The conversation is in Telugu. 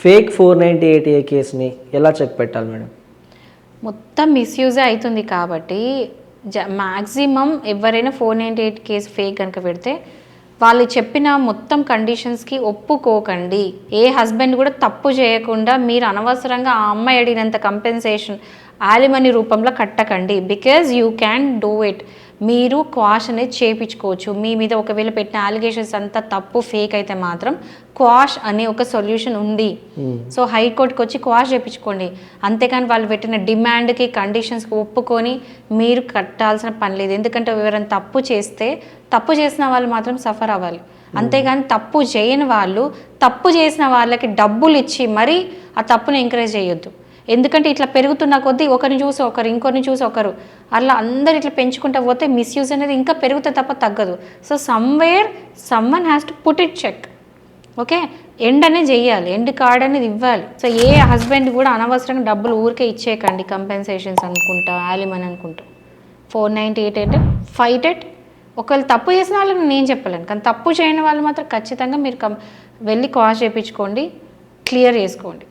ఫేక్ 498A కేసుని ఎలా చెక్ పెట్టాలి మేడం? మొత్తం మిస్యూజే అవుతుంది కాబట్టి మ్యాక్సిమం ఎవరైనా 498 కేసు ఫేక్ కనుక పెడితే వాళ్ళు చెప్పిన మొత్తం కండిషన్స్కి ఒప్పుకోకండి. ఏ హస్బెండ్ కూడా తప్పు చేయకుండా మీరు అనవసరంగా ఆ అమ్మాయి అడిగినంత కంపెన్సేషన్ యాలిమనీ రూపంలో కట్టకండి. Because you can do it. మీరు క్వాష్ అనేది చేయించుకోవచ్చు. మీ మీద ఒకవేళ పెట్టిన అలిగేషన్స్ అంతా తప్పు ఫేక్ అయితే మాత్రం క్వాష్ అనే ఒక సొల్యూషన్ ఉంది. సో హైకోర్టుకి వచ్చి క్వాష్ చేయించుకోండి. అంతేకాని వాళ్ళు పెట్టిన డిమాండ్కి కండిషన్స్కి ఒప్పుకొని మీరు కట్టాల్సిన పని లేదు. ఎందుకంటే ఎవరైనా తప్పు చేస్తే తప్పు చేసిన వాళ్ళు మాత్రం సఫర్ అవ్వాలి. అంతేగాని తప్పు చేయని వాళ్ళు తప్పు చేసిన వాళ్ళకి డబ్బులు ఇచ్చి మరీ ఆ తప్పుని ఎంకరేజ్ చేయొద్దు. ఎందుకంటే ఇట్లా పెరుగుతున్న కొద్దీ ఒకరిని చూసి ఒకరు, ఇంకొకరిని చూసి ఒకరు, అలా అందరు ఇట్లా పెంచుకుంటూ పోతే మిస్యూజ్ అనేది ఇంకా పెరుగుతే తప్ప తగ్గదు. So someone has to put it check. Okay, end అనేది చెయ్యాలి, ఎండ్ కార్డ్ అనేది ఇవ్వాలి. సో ఏ హస్బెండ్ కూడా అనవసరంగా డబ్బులు ఊరికే ఇచ్చేయకండి. కంపెన్సేషన్స్ అనుకుంటా, యాలిమనీ అనుకుంటా. 498 అంటే ఫైట్ ఇట్. ఒకవేళ తప్పు చేసిన వాళ్ళని నేను చెప్పలేను, కానీ తప్పు చేయని వాళ్ళు మాత్రం ఖచ్చితంగా మీరు వెళ్ళి క్వాష్ చేయించుకోండి, క్లియర్ చేసుకోండి.